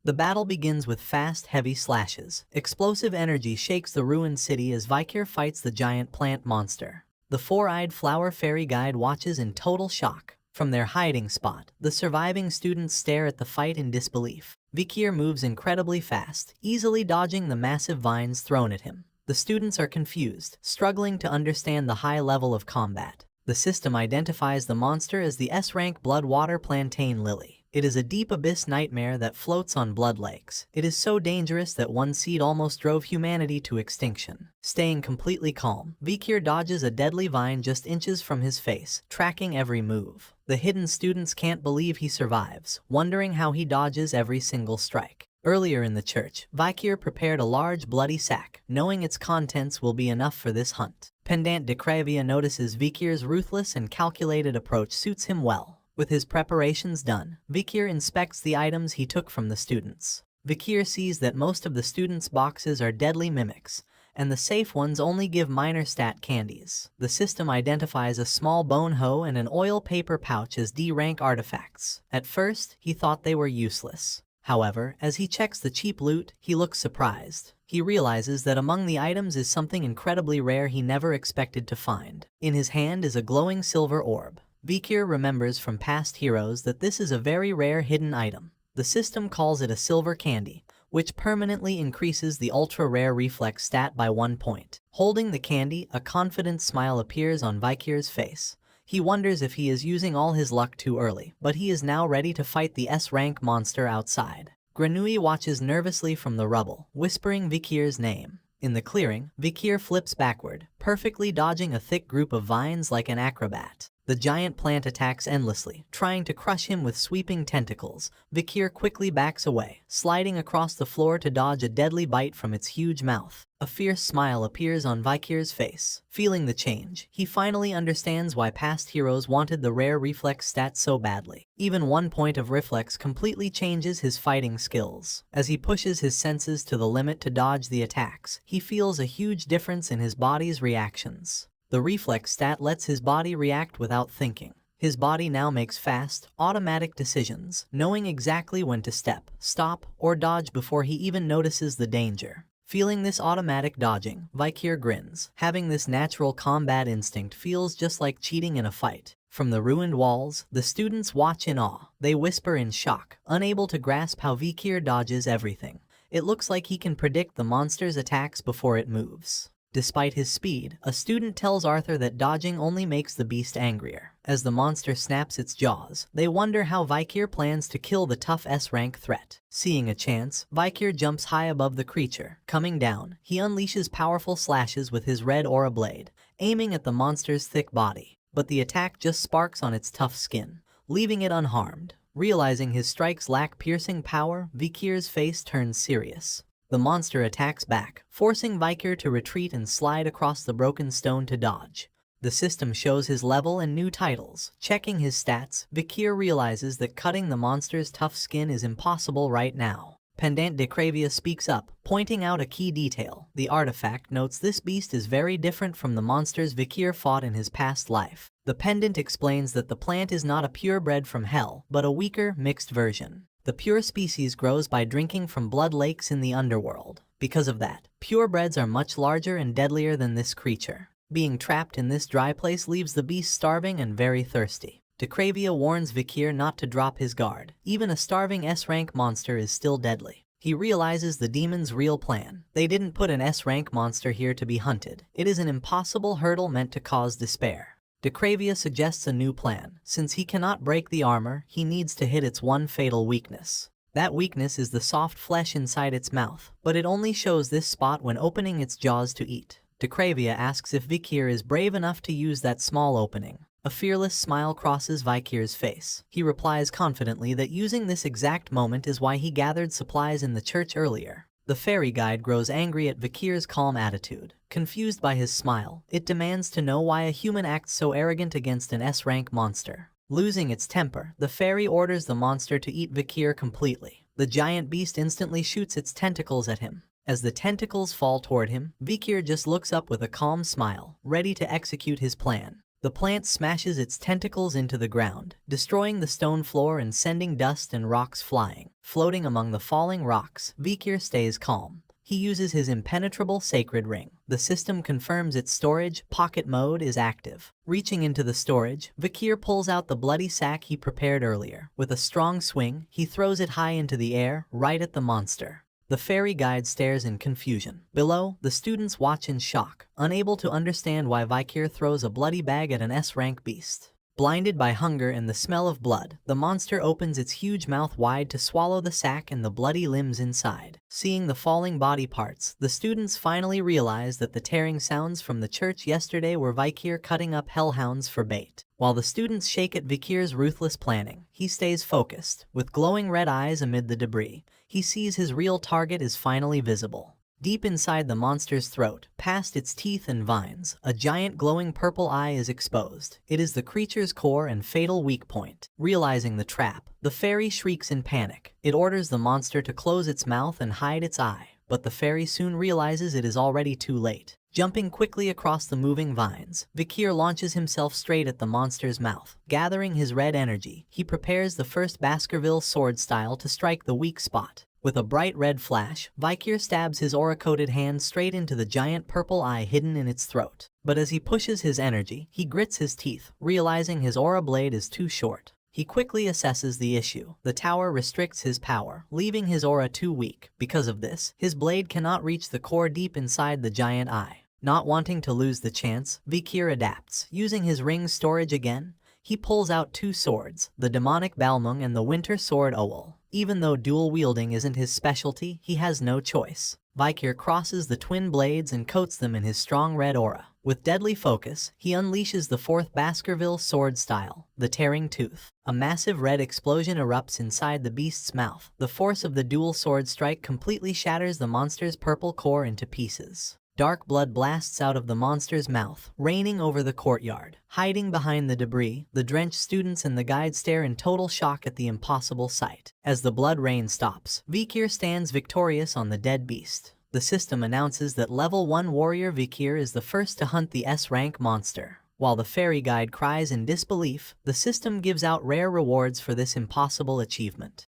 The battle begins with fast, heavy slashes. Explosive energy shakes the ruined city as Vikir fights the giant plant monster. The four-eyed flower fairy guide watches in total shock. From their hiding spot, the surviving students stare at the fight in disbelief. Vikir moves incredibly fast, easily dodging the massive vines thrown at him. The students are confused, struggling to understand the high level of combat. The system identifies the monster as the S-rank Bloodwater Plantain Lily. It is a deep abyss nightmare that floats on blood lakes. It is so dangerous that one seed almost drove humanity to extinction. Staying completely calm, Vikir dodges a deadly vine just inches from his face, tracking every move. The hidden students can't believe he survives, wondering how he dodges every single strike. Earlier in the church, Vikir prepared a large bloody sack, knowing its contents will be enough for this hunt. Pendant de Cravia notices Vikir's ruthless and calculated approach suits him well. With his preparations done, Vikir inspects the items he took from the students. Vikir sees that most of the students' boxes are deadly mimics, and the safe ones only give minor stat candies. The system identifies a small bone hoe and an oil paper pouch as D-rank artifacts. At first, he thought they were useless. However, as he checks the cheap loot, he looks surprised. He realizes that among the items is something incredibly rare he never expected to find. In his hand is a glowing silver orb. Vikir remembers from past heroes that this is a very rare hidden item. The system calls it a silver candy, which permanently increases the ultra-rare reflex stat by 1 point. Holding the candy, a confident smile appears on Vikir's face. He wonders if he is using all his luck too early, but he is now ready to fight the S-rank monster outside. Grenouille watches nervously from the rubble, whispering Vikir's name. In the clearing, Vikir flips backward, perfectly dodging a thick group of vines like an acrobat. The giant plant attacks endlessly, trying to crush him with sweeping tentacles. Vikir quickly backs away, sliding across the floor to dodge a deadly bite from its huge mouth. A fierce smile appears on Vikir's face. Feeling the change, he finally understands why past heroes wanted the rare reflex stat so badly. Even 1 point of reflex completely changes his fighting skills. As he pushes his senses to the limit to dodge the attacks, he feels a huge difference in his body's reactions. The reflex stat lets his body react without thinking. His body now makes fast, automatic decisions, knowing exactly when to step, stop, or dodge before he even notices the danger. Feeling this automatic dodging, Vikir grins. Having this natural combat instinct feels just like cheating in a fight. From the ruined walls, the students watch in awe. They whisper in shock, unable to grasp how Vikir dodges everything. It looks like he can predict the monster's attacks before it moves. Despite his speed, a student tells Arthur that dodging only makes the beast angrier. As the monster snaps its jaws, they wonder how Vikir plans to kill the tough S-rank threat. Seeing a chance, Vikir jumps high above the creature. Coming down, he unleashes powerful slashes with his red aura blade, aiming at the monster's thick body. But the attack just sparks on its tough skin, leaving it unharmed. Realizing his strikes lack piercing power, Vikir's face turns serious. The monster attacks back, forcing Vikir to retreat and slide across the broken stone to dodge. The system shows his level and new titles. Checking his stats, Vikir realizes that cutting the monster's tough skin is impossible right now. Pendant de Cravia speaks up, pointing out a key detail. The artifact notes this beast is very different from the monsters Vikir fought in his past life. The pendant explains that the plant is not a purebred from hell, but a weaker, mixed version. The pure species grows by drinking from blood lakes in the underworld. Because of that, purebreds are much larger and deadlier than this creature. Being trapped in this dry place leaves the beast starving and very thirsty. De Cravia warns Vikir not to drop his guard. Even a starving S-rank monster is still deadly. He realizes the demon's real plan. They didn't put an S-rank monster here to be hunted. It is an impossible hurdle meant to cause despair. De Cravia suggests a new plan. Since he cannot break the armor, he needs to hit its one fatal weakness. That weakness is the soft flesh inside its mouth, but it only shows this spot when opening its jaws to eat. De Cravia asks if Vikir is brave enough to use that small opening. A fearless smile crosses Vikir's face. He replies confidently that using this exact moment is why he gathered supplies in the church earlier. The fairy guide grows angry at Vikir's calm attitude. Confused by his smile, it demands to know why a human acts so arrogant against an S-rank monster. Losing its temper, the fairy orders the monster to eat Vikir completely. The giant beast instantly shoots its tentacles at him. As the tentacles fall toward him, Vikir just looks up with a calm smile, ready to execute his plan. The plant smashes its tentacles into the ground, destroying the stone floor and sending dust and rocks flying. Floating among the falling rocks, Vikir stays calm. He uses his impenetrable sacred ring. The system confirms its storage pocket mode is active. Reaching into the storage, Vikir pulls out the bloody sack he prepared earlier. With a strong swing, he throws it high into the air, right at the monster. The fairy guide stares in confusion. Below, the students watch in shock, unable to understand why Vikir throws a bloody bag at an S-rank beast. Blinded by hunger and the smell of blood, the monster opens its huge mouth wide to swallow the sack and the bloody limbs inside. Seeing the falling body parts, the students finally realize that the tearing sounds from the church yesterday were Vikir cutting up hellhounds for bait. While the students shake at Vikir's ruthless planning, he stays focused. With glowing red eyes amid the debris, he sees his real target is finally visible. Deep inside the monster's throat, past its teeth and vines, a giant glowing purple eye is exposed. It is the creature's core and fatal weak point. Realizing the trap, the fairy shrieks in panic. It orders the monster to close its mouth and hide its eye, but the fairy soon realizes it is already too late. Jumping quickly across the moving vines, Vikir launches himself straight at the monster's mouth. Gathering his red energy, he prepares the first Baskerville sword style to strike the weak spot. With a bright red flash, Vikir stabs his aura-coated hand straight into the giant purple eye hidden in its throat. But as he pushes his energy, he grits his teeth, realizing his aura blade is too short. He quickly assesses the issue. The tower restricts his power, leaving his aura too weak. Because of this, his blade cannot reach the core deep inside the giant eye. Not wanting to lose the chance, Vikir adapts. Using his ring's storage again, he pulls out two swords, the demonic Balmung and the winter sword Owl. Even though dual wielding isn't his specialty, he has no choice. Vikir crosses the twin blades and coats them in his strong red aura. With deadly focus, he unleashes the fourth Baskerville sword style, the Tearing Tooth. A massive red explosion erupts inside the beast's mouth. The force of the dual sword strike completely shatters the monster's purple core into pieces. Dark blood blasts out of the monster's mouth, raining over the courtyard. Hiding behind the debris, the drenched students and the guide stare in total shock at the impossible sight. As the blood rain stops, Vikir stands victorious on the dead beast. The system announces that level 1 warrior Vikir is the first to hunt the S-rank monster. While the fairy guide cries in disbelief, the system gives out rare rewards for this impossible achievement.